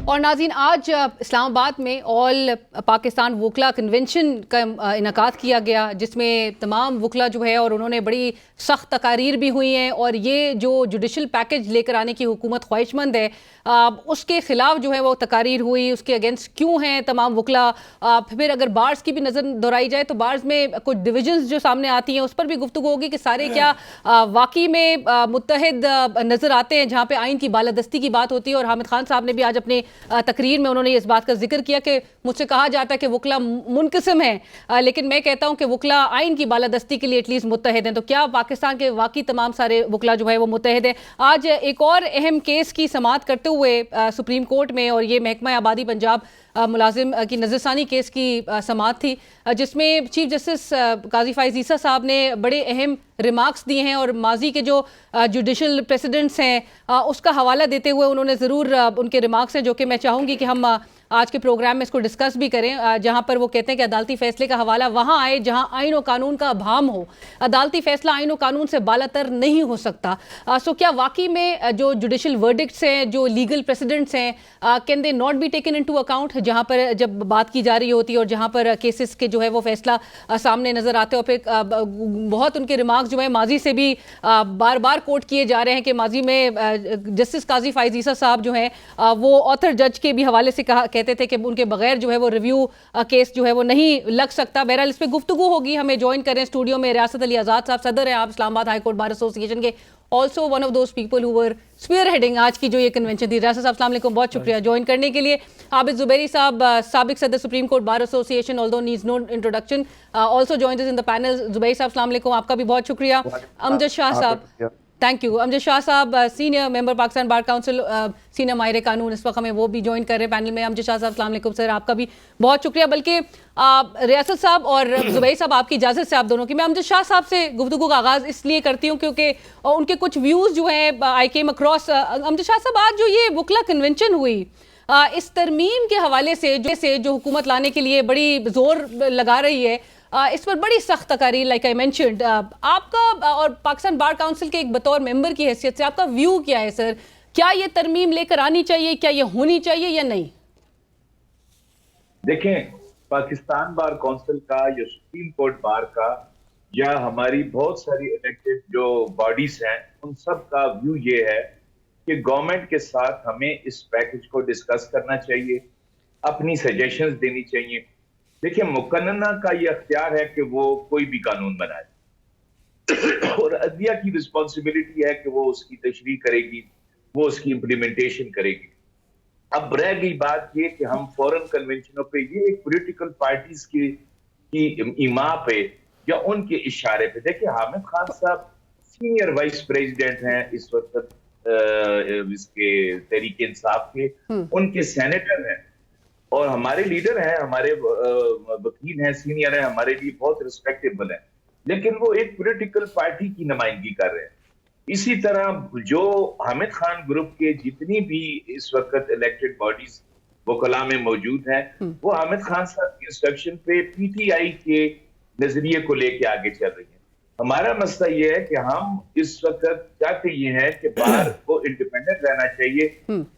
اور ناظرین آج اسلام آباد میں آل پاکستان وکلا کنونشن کا انعقاد کیا گیا، جس میں تمام وکلا جو ہے اور انہوں نے بڑی سخت تقاریر بھی ہوئی ہیں، اور یہ جو جوڈیشل پیکج لے کر آنے کی حکومت خواہش مند ہے اس کے خلاف جو ہے وہ تقاریر ہوئی، اس کے اگینسٹ کیوں ہیں تمام وکلا۔ پھر اگر بارز کی بھی نظر دہرائی جائے تو بارز میں کچھ ڈویژنز جو سامنے آتی ہیں اس پر بھی گفتگو ہوگی کہ سارے کیا واقعی میں متحد نظر آتے ہیں، جہاں پہ آئین کی بالادستی کی بات ہوتی ہے۔ اور حامد خان صاحب نے بھی آج اپنے تقریر میں انہوں نے اس بات کا ذکر کیا کہ مجھ سے کہا جاتا ہے کہ وکلا منقسم ہیں، لیکن میں کہتا ہوں کہ وکلا آئین کی بالادستی کے لیے ایٹ لیسٹ متحد ہیں۔ تو کیا پاکستان کے واقعی تمام سارے وکلا جو ہے وہ متحد ہیں؟ آج ایک اور اہم کیس کی سماعت کرتے ہوئے سپریم کورٹ میں، اور یہ محکمہ آبادی پنجاب ملازم کی نظر ثانی کیس کی سماعت تھی، جس میں چیف جسٹس قاضی فائز عیسیٰ صاحب نے بڑے اہم ریمارکس دیے ہیں، اور ماضی کے جو جوڈیشل پریسیڈنٹس ہیں اس کا حوالہ دیتے ہوئے انہوں نے ضرور ان کے ریمارکس ہیں جو کہ میں چاہوں گی کہ ہم آج کے پروگرام میں اس کو ڈسکس بھی کریں، جہاں پر وہ کہتے ہیں کہ عدالتی فیصلے کا حوالہ وہاں آئے جہاں آئین و قانون کا ابہام ہو، عدالتی فیصلہ آئین و قانون سے بالاتر نہیں ہو سکتا۔ سو کیا واقعی میں جو جوڈیشل ورڈکٹس ہیں، جو لیگل پریسیڈنٹس ہیں، can they not be taken into account جہاں پر جب بات کی جا رہی ہوتی ہے اور جہاں پر کیسز کے جو ہے وہ فیصلہ سامنے نظر آتے ہیں؟ اور پھر بہت ان کے ریمارکس جو ہیں ماضی سے بھی بار بار کوٹ کیے جا رہے ہیں کہ ماضی میں جسٹس قاضی فائز عیسیٰ صاحب جو ہیں وہ آتھر جج کے بھی حوالے سے کہتے تھے کہ ان کے بغیر جو ہے وہ ریویو کیس جو ہے وہ نہیں لگ سکتا۔ بہرحال اس پہ گفتگو ہوگی، ہمیں جوائن کریں اسٹوڈیو میں ریاست علی آزاد صاحب، صدر ہیں آپ اسلام آباد high court bar association کے، also one of those people who were spearheading آج کی جو یہ کنونشن تھی۔ ریاست صاحب السلام علیکم، بہت شکریہ جوائن کرنے کے لیے۔ عابد زبیری صاحب، سابق صدر سپریم کورٹ بار ایسوسی ایشن، although needs no introduction, also joins us in the panel۔ Zubairi صاحب السلام علیکم، آپ کا بھی بہت شکریہ۔ امجد شاہ صاحب، تھینک یو۔ امجد شاہ صاحب سینئر ممبر پاکستان بار کاؤنسل، سینئر ماہر قانون، اس وقت ہمیں وہ بھی جوائن کر رہے ہیں پینل میں۔ امجد شاہ صاحب السلام علیکم سر، آپ کا بھی بہت شکریہ۔ بلکہ ریاست صاحب اور زبیر صاحب، آپ کی اجازت سے آپ دونوں کی میں امجد شاہ صاحب سے گفتگو کا آغاز اس لیے کرتی ہوں کیونکہ ان کے کچھ ویوز جو ہیں آئی کیم اکراس۔ امجد شاہ صاحب، آج جو یہ وکلا کنونشن ہوئی اس ترمیم کے حوالے سے جو حکومت لانے کے لیے بڑی زور لگا رہی ہے، اس پر بڑی سخت تقاریر لائک آئی مینشنڈ، آپ کا اور پاکستان بار کاؤنسل کے ایک بطور ممبر کی حیثیت سے آپ کا ویو کیا ہے سر؟ کیا یہ ترمیم لے کر آنی چاہیے، کیا یہ ہونی چاہیے یا نہیں؟ دیکھیں، پاکستان بار کونسل کا یا سپریم کورٹ بار کا یا ہماری بہت ساری الیکٹڈ جو باڈیز ہیں، ان سب کا ویو یہ ہے کہ گورنمنٹ کے ساتھ ہمیں اس پیکج کو ڈسکس کرنا چاہیے، اپنی سجیشنز دینی چاہیے۔ دیکھیں، مقننہ کا یہ اختیار ہے کہ وہ کوئی بھی قانون بنائے، اور عدلیہ کی رسپانسبلٹی ہے کہ وہ اس کی تشریح کرے گی، وہ اس کی امپلیمنٹیشن کرے گی۔ اب رہ گئی بات یہ کہ ہم فورن کنونشنوں پہ، یہ ایک پولیٹیکل پارٹیز کی ایما پہ یا ان کے اشارے پہ، دیکھیں حامد خان صاحب سینئر وائس پریزیڈنٹ ہیں اس وقت اس کے تحریک انصاف کے، ان کے سینیٹر ہیں اور ہمارے لیڈر ہیں، ہمارے وکیل ہیں، سینئر ہیں، ہمارے لیے بہت ریسپیکٹیبل ہیں، لیکن وہ ایک پولیٹیکل پارٹی کی نمائندگی کر رہے ہیں۔ اسی طرح جو حامد خان گروپ کے جتنی بھی اس وقت الیکٹڈ باڈیز وکلا میں موجود ہیں، وہ حامد خان صاحب کی انسٹرکشن پہ پی ٹی آئی کے نظریے کو لے کے آگے چل رہی ہیں۔ ہمارا مسئلہ یہ ہے کہ ہم اس وقت چاہتے یہ ہے کہ بار کو انڈیپینڈنٹ رہنا چاہیے،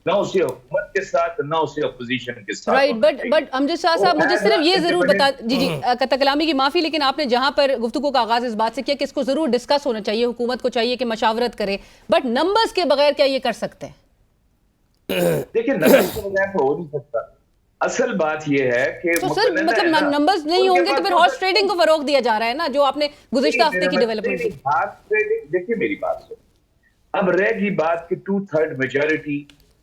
نہ اسے حکومت کے ساتھ نہ اسے اپوزیشن کے ساتھ۔ رائٹ، بٹ امجد شاہ صاحب مجھے صرف یہ ضرور بتا، جی قطع کلامی کی معافی، لیکن آپ نے جہاں پر گفتگو کا آغاز اس بات سے کیا کہ اس کو ضرور ڈسکس ہونا چاہیے، حکومت کو چاہیے کہ مشاورت کرے، بٹ نمبرز کے بغیر کیا یہ کر سکتے ہیں؟ دیکھیں، نمبرز کے بغیر تو ہو نہیں سکتا۔ اصل بات یہ ہے کہ تو سر مطلب نمبرز نہیں ہوں گے تو پھر ہارس ٹریڈنگ کو فروغ دیا جا رہا ہے نا، جو آپ نے گزشتہ ہفتے کی ڈیولپمنٹ کی۔ ہارس ٹریڈنگ، دیکھیں میری بات سن، اب رہ گئی بات کہ 2/3 میجورٹی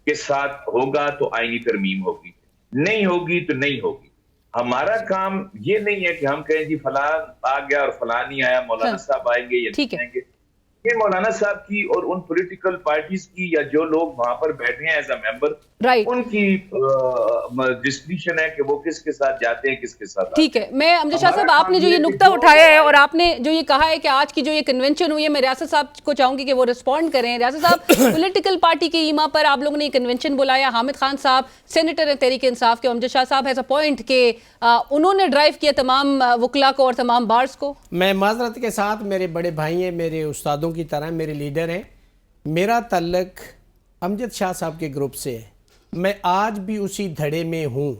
کے ساتھ ہوگا تو آئینی ترمیم ہوگی، نہیں ہوگی تو نہیں ہوگی۔ ہمارا کام یہ نہیں ہے کہ ہم کہیں جی فلاں آ گیا اور فلاں نہیں آیا، مولانا صاحب آئیں گے یا نہیں آئیں گے۔ یہ مولانا صاحب کی اور ان پولیٹیکل پارٹیز کی یا جو لوگ وہاں پر بیٹھے ہیں ایز اے ممبر، ان کی ڈسکریشن ہے کہ وہ کس کے ساتھ جاتے ہیں، کس کے ساتھ۔ ٹھیک ہے، میں امجد شاہ صاحب آپ نے جو یہ نقطہ اٹھایا ہے اور آپ نے جو یہ کہا ہے کہ آج کی جو یہ کنونشن ہوئی ہے، میں ریاست صاحب کو چاہوں گی کہ وہ رسپونڈ کریں۔ ریاست صاحب، پولیٹیکل پارٹی کی ایما پر آپ لوگوں نے یہ کنونشن بلایا، حامد خان صاحب سینیٹر ہیں تحریک انصاف کے، امجد شاہ صاحب ہیز اے پوائنٹ کہ انہوں نے ڈرائیو کیا تمام وکلا کو اور تمام بارز کو۔ میں معذرت کے ساتھ، میرے بڑے بھائی ہیں، میرے استادوں کی طرح میرے لیڈر ہیں، میرا تعلق امجد شاہ صاحب کے گروپ سے ہے، میں آج بھی اسی دھڑے میں ہوں،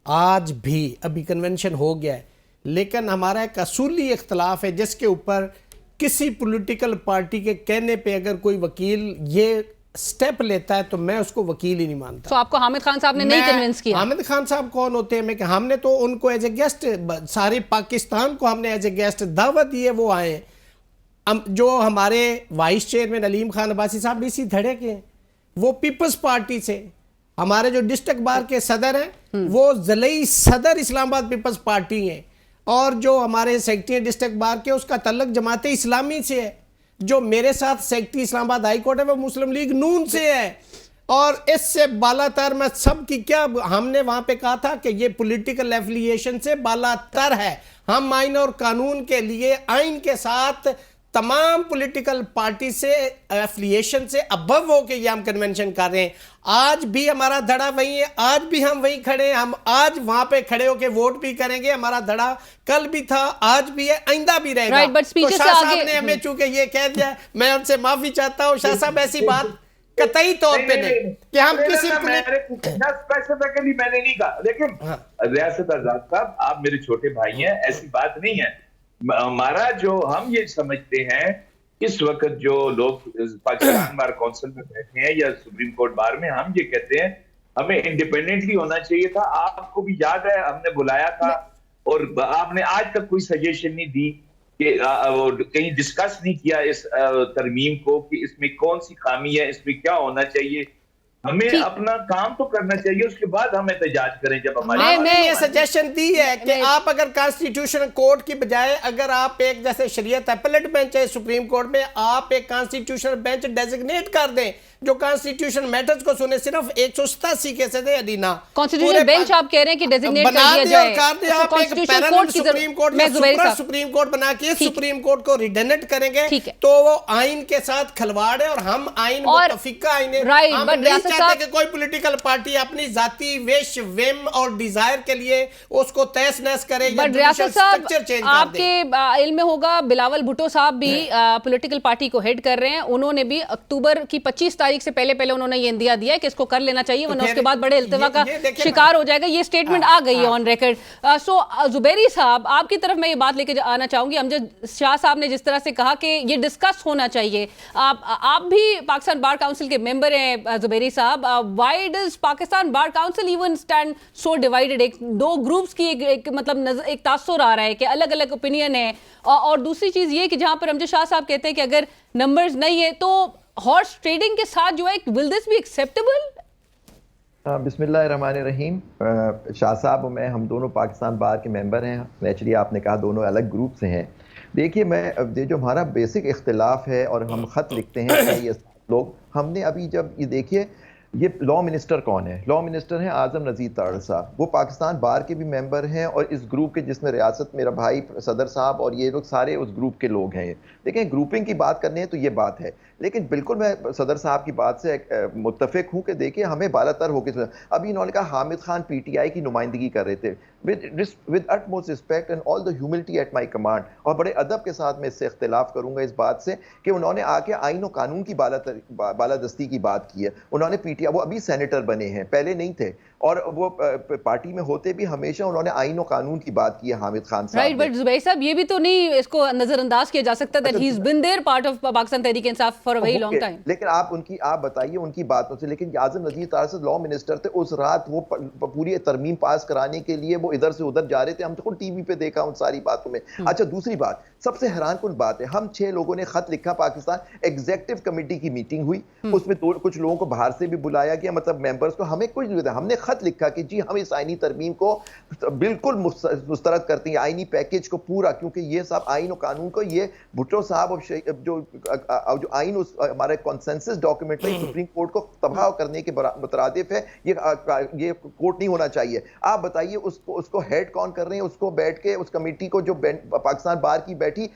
آج بھی، ابھی کنونشن ہو گیا ہے، لیکن ہمارا ایک اصولی اختلاف ہے جس کے اوپر کسی پولیٹیکل پارٹی کے کہنے پہ اگر کوئی وکیل یہ سٹیپ لیتا ہے تو میں اس کو وکیل ہی نہیں مانتا۔ تو آپ کو حامد خان صاحب نے نہیں کنونس کیا؟ حامد خان صاحب کون ہوتے ہیں؟ ہم نے تو ان کو ایز اے گیسٹ، سارے پاکستان کو ہم نے ایز اے گیسٹ دعوت دی ہے، وہ آئے ہیں۔ جو ہمارے وائس چیئرمین علیم خان عباسی صاحب بھی اسی دھڑے کے ہیں، وہ پیپلز پارٹی سے۔ ہمارے جو ڈسٹرکٹ بار کے صدر ہیں وہ ضلعی صدر اسلام آباد پیپلز پارٹی ہیں، اور جو ہمارے سیکرٹری ڈسٹرکٹ بار کے اس کا تعلق جماعت اسلامی سے ہے۔ جو میرے ساتھ سیکرٹری اسلام آباد ہائی کورٹ ہے وہ مسلم لیگ نون سے ہے، اور اس سے بالا تر میں سب کی کیا، ہم نے وہاں پہ کہا تھا کہ یہ پولیٹیکل ایفیلیشن سے بالا تر ہے۔ ہم آئین اور قانون کے لیے آئین کے ساتھ تمام پولیٹیکل پارٹی سے ایفیلیشن سے ابو ہو کے یہ ہم کنونشن کر رہے ہیں۔ آج بھی ہمارا دھڑا وہی ہے، آج بھی ہم وہیں کھڑے ہیں، ہم آج وہاں پہ کھڑے ہو کے ووٹ بھی کریں گے۔ ہمارا دھڑا کل بھی تھا، آج بھی ہے، آئندہ بھی رہے گا۔ تو شاہ صاحب نے ہمیں چونکہ یہ کہہ دیا، میں ان سے معافی چاہتا ہوں شاہ صاحب، ایسی بات قطعی طور پہ نہیں کہ ہم کسی اسپیسیفکلی میں نے نہیں کہا، لیکن ریاست آزاد صاحب آپ میرے چھوٹے بھائی ہیں، ایسی بات نہیں ہے۔ ہمارا جو ہم یہ سمجھتے ہیں اس وقت جو لوگ پاکستان بار کونسل میں بیٹھے ہیں یا سپریم کورٹ بار میں، ہم یہ کہتے ہیں ہمیں انڈیپینڈنٹلی ہونا چاہیے تھا۔ آپ کو بھی یاد ہے ہم نے بلایا تھا اور آپ نے آج تک کوئی سجیشن نہیں دی کہ کہیں ڈسکس نہیں کیا اس ترمیم کو کہ اس میں کون سی خامی ہے، اس میں کیا ہونا چاہیے۔ ہمیں اپنا کام تو کرنا چاہیے، اس کے بعد ہم احتجاج کریں جب ہمارے۔ میں یہ سجیشن دی ہے کہ آپ اگر کانسٹیٹیوشن کورٹ کی بجائے اگر آپ ایک جیسے شریعت اپیلیٹ بینچ ہے سپریم کورٹ میں، آپ ایک کانسٹیٹیوشن بینچ ڈیزگنیٹ کر دیں جو کانسٹیٹیوشن میٹرز کو سنے۔ صرف 187 کیسز ہے ادینا کانسٹیٹیوشن بینچ آپ کہہ رہے ہیں کہ ڈیزگنیٹ کر دیا جائے، آپ ایک پیرالل سپریم کورٹ میں سپریم کورٹ بنا کے سپریم کورٹ کو ریڈنٹ کریں گے تو وہ آئین کے ساتھ کھلواڑ ہے، اور ہم آئین متفقہ آئین ہے۔ ہم نہیں چاہتے کہ کوئی پولیٹیکل پارٹی اپنی ذاتی وش ویم اور ڈیزائر کے لیے اس کو تیس نیس کرے یا جوڈیشل سٹرکچر چینج کر دے۔ آپ کے علم میں ہوگا بلاول بھٹو صاحب بھی پولیٹیکل پارٹی کو ہیڈ کر رہے ہیں، انہوں نے بھی اکتوبر کی 25 تاریخ سے پہلے انہوں نے یہ اندیا دیا ہے کہ اس کو کر لینا چاہیے ورنہ اس کے بعد بڑے التوا کا شکار ہو جائے گا۔ یہ سٹیٹمنٹ آ گئی ہے آن ریکارڈ۔ سو زبیری صاحب آپ کی طرف میں یہ بات لے کے آنا چاہوں گی، امجد شاہ صاحب نے جس طرح سے کہا کہ یہ ڈسکس ہونا چاہیے، آپ بھی پاکستان بار کاؤنسل کے ممبر ہیں زبیری صاحب، why does Pakistan bar council even stand so divided? ایک دو گروپس کی ایک مطلب ایک تاثر آ رہا ہے کہ الگ الگ اوپینین ہے، اور دوسری چیز یہ کہ جہاں پر امجد شاہ صاحب کہتے ہیں کہ اگر نمبرز نہیں ہے تو ہارس ٹریڈنگ کے ساتھ جو ہے ول دس بی ایکسیپٹیبل؟ بسم اللہ الرحمن الرحیم۔ شاہ صاحب اور میں ہم دونوں پاکستان بار کے ممبر ہیں، نیچرلی آپ نے کہا دونوں الگ گروپ سے ہیں۔ دیکھیے میں جو ہمارا بیسک اختلاف ہے اور ہم خط لکھتے ہیں یہ لوگ، ہم نے ابھی جب یہ دیکھیے یہ لا منسٹر کون ہے؟ لا منسٹر ہیں اعظم نذیر تارڑ صاحب، وہ پاکستان بار کے بھی ممبر ہیں اور اس گروپ کے جس میں ریاست میرا بھائی صدر صاحب اور یہ لوگ سارے اس گروپ کے لوگ ہیں۔ دیکھیں گروپنگ کی بات کرنے ہیں تو یہ بات ہے، لیکن بالکل میں صدر صاحب کی بات سے متفق ہوں کہ دیکھیں ہمیں بالا تر ہو کے ابھی انہوں نے کہا Hamid Khan P T I کی نمائندگی کر رہے تھے، with utmost respect and all the humility at my command، اور بڑے ادب کے ساتھ میں اس سے اختلاف کروں گا اس بات سے کہ انہوں نے آ کے آئین و قانون کی بالادستی کی بات کی ہے۔ انہوں نے پی ٹی آئی، وہ ابھی سینیٹر بنے ہیں، پہلے نہیں تھے، اور وہ پارٹی میں ہوتے بھی ہمیشہ انہوں نے آئین و قانون کی بات کی ہے حامد خان صاحب۔ رائٹ، بٹ زبیر صاحب یہ بھی تو نہیں اس کو نظر انداز کیا جا سکتا that he's been there part of Pakistan Tehreek Insaf for a very long time۔ لیکن آپ بتائیے ان کی باتوں سے، لیکن اعظم نذیر تارڑ صاحب لا منسٹر تھے، اس رات وہ پوری ترمیم پاس کرانے کے لیے وہ ادھر سے ادھر جا رہے تھے، ہم تو ٹی وی پہ دیکھا ان ساری باتوں میں۔ اچھا دوسری بات سب سے حیران کن بات ہے، ہم 6 لوگوں نے خط لکھا، پاکستان ایگزیکٹو کمیٹی کی میٹنگ ہوئی، اس میں کچھ لوگوں کو باہر سے بھی بلایا گیا، مطلب ممبرز کو، ہمیں کچھ نہیں، ہم نے خط لکھا کہ جی ہم اس آئینی ترمیم کو بالکل مسترد کرتے ہیں، آئینی پیکیج کو پورا، کیونکہ یہ صاحب آئین و قانون کو یہ بھٹو صاحب جو آئین ہمارے کنسنسس ڈاکیومنٹ ہے سپریم کورٹ کو تباہ کرنے کے مترادف ہے، یہ کورٹ نہیں ہونا چاہیے۔ آپ بتائیے اس کو ہیڈ کون کر رہے ہیں؟ اس کو بیٹھ کے اس کمیٹی کو جو پاکستان بار کی بیٹھی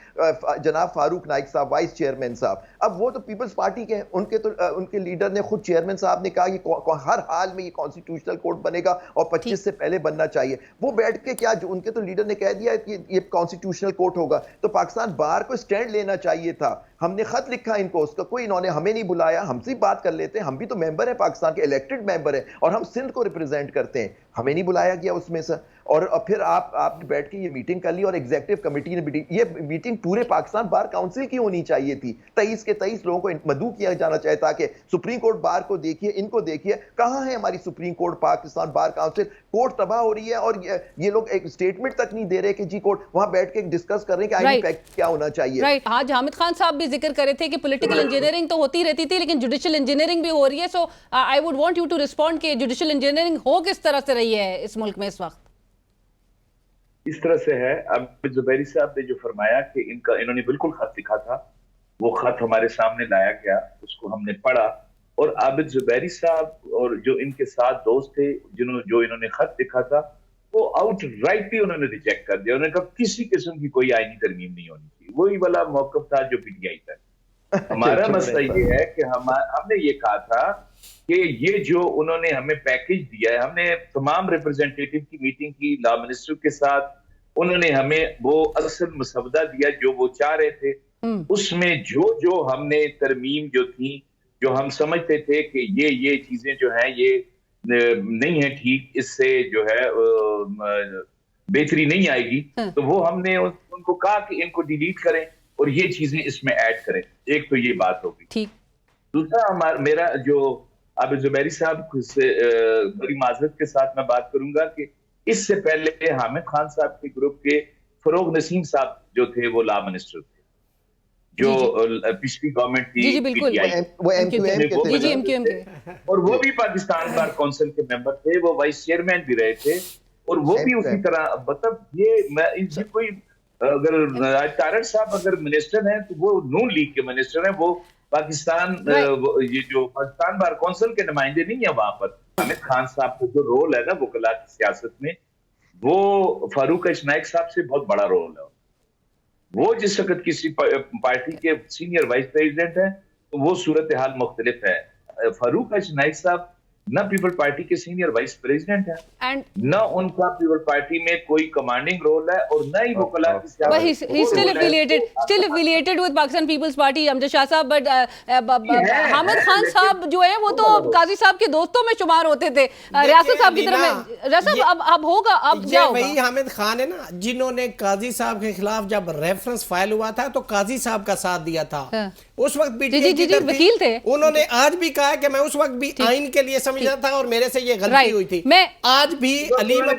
جناب فاروق نائک صاحب وائس چیئرمین صاحب، اب وہ تو پیپلز پارٹی کے ہیں، ان کے لیڈر نے خود چیئرمین صاحب نے کہا کہ ہر حال میں یہ کانسٹیٹیوشنل کورٹ بنے گا اور 25 سے پہلے بننا چاہیے۔ وہ بیٹھ کے کیا، جو ان کے تو لیڈر نے کہہ دیا کہ یہ کانسٹیٹیوشنل کورٹ ہوگا، تو پاکستان بار کو سٹینڈ لینا چاہیے تھا ہم نے خط لکھا ان کو، اس کا کوئی انہوں نے ہمیں نہیں بلایا، ہم سے بات کر لیتے ہیں، ہم بھی تو ممبر ہیں پاکستان کے، الیکٹڈ ممبر ہیں، اور ہم سندھ کو ریپرزینٹ کرتے ہیں، ہمیں نہیں بلایا گیا اس میں سے. اور پھر آپ نے بیٹھ کے یہ میٹنگ کر لی، اور ایگزیکٹو کمیٹی نے یہ میٹنگ پورے پاکستان بار کاؤنسل کی ہونی چاہیے تھی. 23 کے 23 لوگوں کو مدعو کیا جانا چاہیے تاکہ سپریم کورٹ بار کو دیکھیے، ان کو دیکھیے کہاں ہے ہماری سپریم کورٹ، پاکستان بار کاؤنسل. کورٹ تباہ ہو رہی ہے، اور یہ لوگ ایک اسٹیٹمنٹ تک نہیں دے رہے کہ جی کورٹ وہاں بیٹھ کے ڈسکس کر رہے ہیں کہ آئینی فیکٹ کیا ہونا چاہیے. رائٹ. آج حامد خان صاحب بھی ذکر کر رہے تھے کہ پولیٹیکل انجینئرنگ تو ہوتی رہتی تھی لیکن جوڈیشل انجینئرنگ بھی ہو رہی ہے. So I would want you to respond کہ جوڈیشل انجینئرنگ ہو کس طرح سے رہی ہے اس ملک میں اس وقت؟ اس طرح سے ہے، عابد زبیری صاحب نے جو فرمایا کہ انہوں نے بالکل خط لکھا تھا، وہ خط ہمارے سامنے لایا گیا، اس کو ہم نے پڑھا، اور عابد زبیری صاحب اور جو ان کے ساتھ دوست تھے جو انہوں نے خط لکھا تھا، وہ آؤٹ رائٹلی انہوں نے ریجیکٹ کر دیا. انہوں نے کہا کسی قسم کی کوئی آئینی ترمیم نہیں ہونی چاہیے. وہی والا موقف تھا جو پی ٹی آئی کا. ہمارا مسئلہ یہ ہے کہ ہم نے یہ کہا تھا کہ یہ جو انہوں نے ہمیں پیکج دیا ہے، ہم نے تمام ریپرزینٹیٹیو کی میٹنگ کی لا منسٹر کے ساتھ، انہوں نے ہمیں وہ اصل مسودہ دیا جو وہ چاہ رہے تھے. اس میں جو ہم نے ترمیم جو تھی، جو ہم سمجھتے تھے کہ یہ چیزیں جو ہیں یہ نہیں ہیں ٹھیک، اس سے جو ہے بہتری نہیں آئے گی، تو وہ ہم نے ان کو کہا کہ ان کو ڈیلیٹ کریں اور یہ چیزیں اس میں ایڈ کریں. ایک تو یہ بات ہوگی. دوسرا میرا جو عابد زبیری صاحب سے بڑی معذرت کے ساتھ میں بات کروں گا کہ اس سے پہلے حامد خان صاحب کے گروپ کے فروغ نسیم صاحب جو تھے وہ لا منسٹر تھے، جو پچھلی گورنمنٹ تھی پی ٹی آئی، وہ ایم کیو ایم کے، اور وہ بھی پاکستان بار کونسل کے ممبر تھے، وہ وائس چیئرمین بھی رہے تھے، اور وہ بھی اسی طرح. مطلب یہ کوئی اگر طارق صاحب اگر منسٹر ہیں تو وہ نون لیگ کے منسٹر ہیں، وہ پاکستان یہ جو پاکستان بار کونسل کے نمائندے نہیں ہیں وہاں پر. حامد خان صاحب کا جو رول ہے نا وکلاء کی سیاست میں، وہ فاروق اشنائک صاحب سے بہت بڑا رول ہے. وہ جس وقت کسی پارٹی کے سینئر وائس پریزیڈنٹ ہیں تو وہ صورتحال مختلف ہے. فاروق اشنائک صاحب نہ پیپل پارٹی کے سینئر وائس پریزیڈنٹ ہیں، نہ ان کا پیپل پارٹی میں کوئی کمانڈنگ رول ہے، اور نہ ہی وکلاء کی سیاست. But he's still affiliated with Pakistan People's Party, امجد شاہ صاحب. بٹ حامد خان صاحب جو ہیں وہ تو قاضی صاحب کے دوستوں میں شمار ہوتے تھے ریاست صاحب کی طرف. ریاست صاحب اب ہوگا، اب کیا ہوگا؟ وہی حامد خان ہے نا جنہوں نے قاضی صاحب کے خلاف جب ریفرنس فائل ہوا تھا تو قاضی صاحب کا ساتھ دیا تھا. اس وقت پی ٹی آئی کی وکیل تھے. انہوں نے آج بھی کہا کہ میں اس وقت بھی آئین کے لیے سمجھا تھا اور میرے سے یہ غلطی ہوئی تھی. آج بھی علیم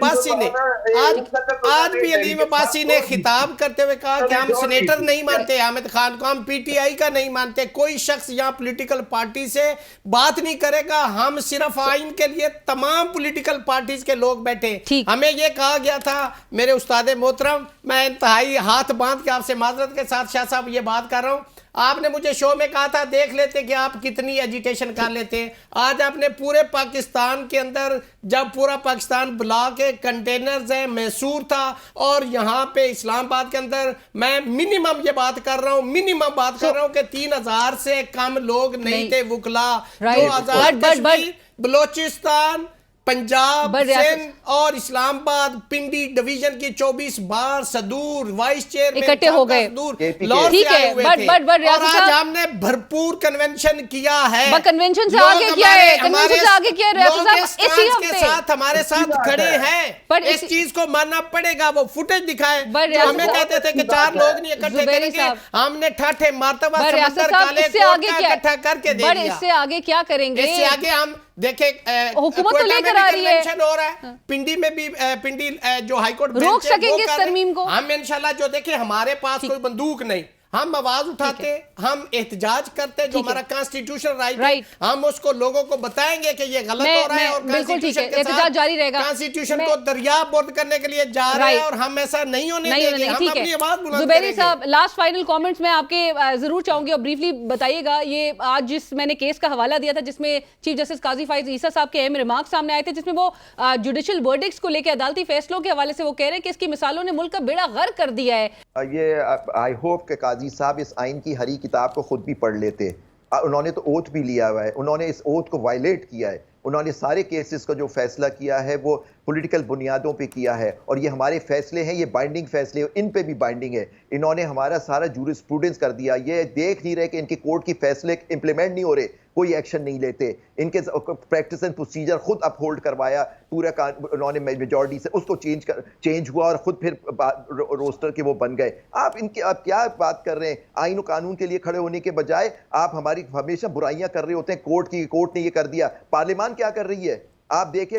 عباسی نے خطاب کرتے ہوئے کہا کہ ہم سینیٹر نہیں مانتے حامد خان کو، ہم پی ٹی آئی کا نہیں مانتے، کوئی شخص یہاں پولیٹیکل پارٹی سے بات نہیں کرے گا، ہم صرف آئین کے لیے تمام پولیٹیکل پارٹیز کے لوگ بیٹھے. ہمیں یہ کہا گیا تھا. میرے استاد محترم، میں انتہائی ہاتھ باندھ کے آپ سے معذرت کے ساتھ شاہ صاحب یہ بات کر رہا ہوں، آپ نے مجھے شو میں کہا تھا دیکھ لیتے کہ آپ کتنی ایجیٹیشن کر لیتے. آج آپ نے پورے پاکستان کے اندر، جب پورا پاکستان بلاک کے کنٹینرز ہیں، میسور تھا، اور یہاں پہ اسلام آباد کے اندر میں منیمم یہ بات کر رہا ہوں کہ 3000 سے کم لوگ نہیں تھے وکلاء. 2000 کشمیر، بلوچستان، پنجاب، سندھ اور اسلام آباد پنڈی ڈویژن کی 24 بار صدور وائس چیئرمین اکٹھے ہو گئے. ٹھیک ہے، اور آج ہم نے بھرپور کنونشن کیا ہے. کنونشن سے آگے کیا ہے؟ کنونشن سے آگے کیا ہے؟ لوگ کے ساتھ ہمارے ساتھ کھڑے ہیں. اس چیز کو ماننا پڑے گا. وہ فوٹیج دکھائے جو ہمیں کہتے تھے کہ 4 لوگ نہیں اکٹھے کریں گے، ہم نے ٹھاٹھے مرتبہ سمندر کالے کوٹ کا اکٹھا کر کے دے دیا. اس سے آگے کیا کریں گے؟ اس سے آگے ہم دیکھیں حکومت تو لے کر آ رہی ہے، ہو رہا ہے پنڈی میں بھی، پنڈی جو ہائی کورٹ روک سکیں گے اس ترمیم کو. ہم انشاءاللہ جو دیکھیں ہمارے پاس کوئی بندوق نہیں، ہم آواز اٹھاتے، ہم احتجاج کرتے، جو ہمارا کانسٹیٹیوشن رائٹ ہے ہم اس کو لوگوں کو بتائیں گے کہ یہ غلط ہو رہا ہے، اور احتجاج جاری رہے گا. کانسٹیٹیوشن کو دریا برد کرنے کے لیے جا رہے ہیں اور ہم ایسا نہیں ہونے دیں گے. ہم اپنی آواز بلند کریں گے. زبیری صاحب، لاسٹ فائنل کامنٹس میں آپ کے ضرور چاہوں گی اور بریفلی بتائیے گا. یہ آج جس میں نے کیس کا حوالہ دیا تھا جس میں چیف جسٹس قاضی فائز عیسیٰ صاحب کے اہم ریمارکس سامنے آئے تھے، جس میں وہ جوڈیشل ورڈکٹس کو لے کے عدالتی فیصلوں کے حوالے سے وہ کہہ رہے ہیں کہ اس کی مثالوں نے ملک کا بیڑا غرق کر دیا ہے. یہ آئی ہوپ کہ قاضی صاحب اس آئین کی ہری کتاب کو خود بھی پڑھ لیتے. انہوں نے تو اوتھ بھی لیا ہوا ہے، انہوں نے اس اوتھ کو وائلیٹ کیا ہے. انہوں نے سارے کیسز کا جو فیصلہ کیا ہے وہ پولیٹیکل بنیادوں پہ کیا ہے, اور یہ ہمارے فیصلے ہیں, یہ بائنڈنگ فیصلے, ان پہ بھی بائنڈنگ ہے. انہوں نے ہمارا سارا جورسپروڈنس کر دیا, یہ دیکھ نہیں رہے کہ ان کے کورٹ کی فیصلے امپلیمنٹ نہیں ہو رہے, کوئی ایکشن نہیں لیتے. ان کے پریکٹس اینڈ پروسیجر خود اپ ہولڈ کروایا پورا, انہوں نے میجورٹی سے اس کو چینج ہوا اور خود پھر روسٹر کے وہ بن گئے. آپ کیا بات کر رہے ہیں؟ آئین و قانون کے لیے کھڑے ہونے کے بجائے آپ ہماری ہمیشہ برائیاں کر رہے ہوتے ہیں. کورٹ نے یہ کر دیا, پارلیمان کیا کر رہی ہے آپ دیکھیں,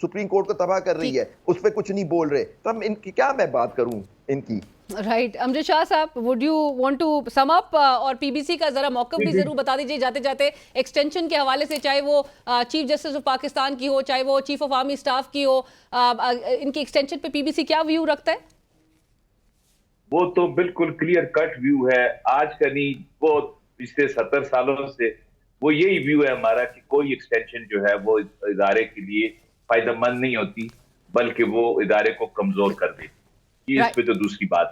سپریم کورٹ کو تباہ کر رہی ہے, اس پہ کچھ نہیں بول رہے. تو ان کی کیا میں بات کروں ان کی. رائٹ. امجد شاہ صاحب, would you want to sum up, اور پی بی سی کا ذرا موقف بھی ضرور بتا دیجیے جاتے جاتے ایکسٹینشن کے حوالے سے, چاہے وہ چیف جسٹس آف پاکستان کی ہو, چاہے وہ چیف آف آرمی اسٹاف کی ہو, ان کی ایکسٹینشن پہ پی بی سی کیا ویو رکھتا ہے؟ وہ تو بالکل کلیئر کٹ ویو ہے آج کا نہیں, وہ پچھلے 70 سالوں سے وہ یہی ویو ہے ہمارا کہ کوئی ایکسٹینشن جو ہے وہ ادارے کے لیے فائدہ مند نہیں ہوتی, بلکہ وہ ادارے کو کمزور کر دیتی. یہ اس پہ تو دوسری بات.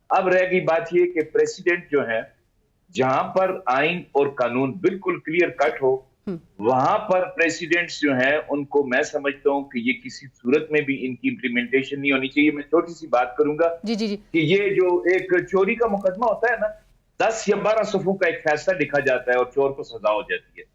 اب رہ گئی بات یہ کہ پریسیڈنٹ جو ہے, جہاں پر آئین اور قانون بالکل کلیئر کٹ ہو, وہاں پر پریسیڈنٹس جو ہیں ان کو میں سمجھتا ہوں کہ یہ کسی صورت میں بھی ان کی امپلیمنٹیشن نہیں ہونی چاہیے. میں چھوٹی سی بات کروں گا کہ یہ جو ایک چوری کا مقدمہ ہوتا ہے نا, 10 یا 12 صفحوں کا ایک فیصلہ لکھا جاتا ہے اور چور کو سزا ہو جاتی ہے.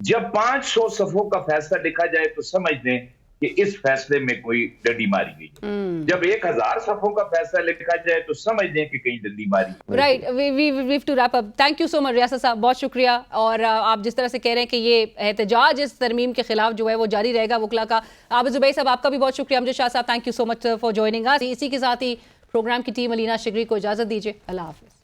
جب 500 صفحوں کا فیصلہ لکھا جائے تو سمجھ لیں کہ اس فیصلے میں کوئی ڈنڈی ماری گئی ہے. جب 1000 صفحوں کا فیصلہ لکھا جائے تو سمجھ لیں کہ کہیں ڈنڈی ماری. Right, we have to wrap up. Thank you so much Riyasat صاحب, بہت شکریہ. اور آپ جس طرح سے کہہ رہے ہیں کہ یہ احتجاج اس ترمیم کے خلاف جو ہے وہ جاری رہے گا وکلا کا. عابد زبیر صاحب, آپ کا بھی بہت شکریہ. امجد شاہ صاحب, thank you so much for joining us. اسی کے ساتھ ہی پروگرام کی ٹیم علینا شگری کو اجازت دیجیے. اللہ حافظ.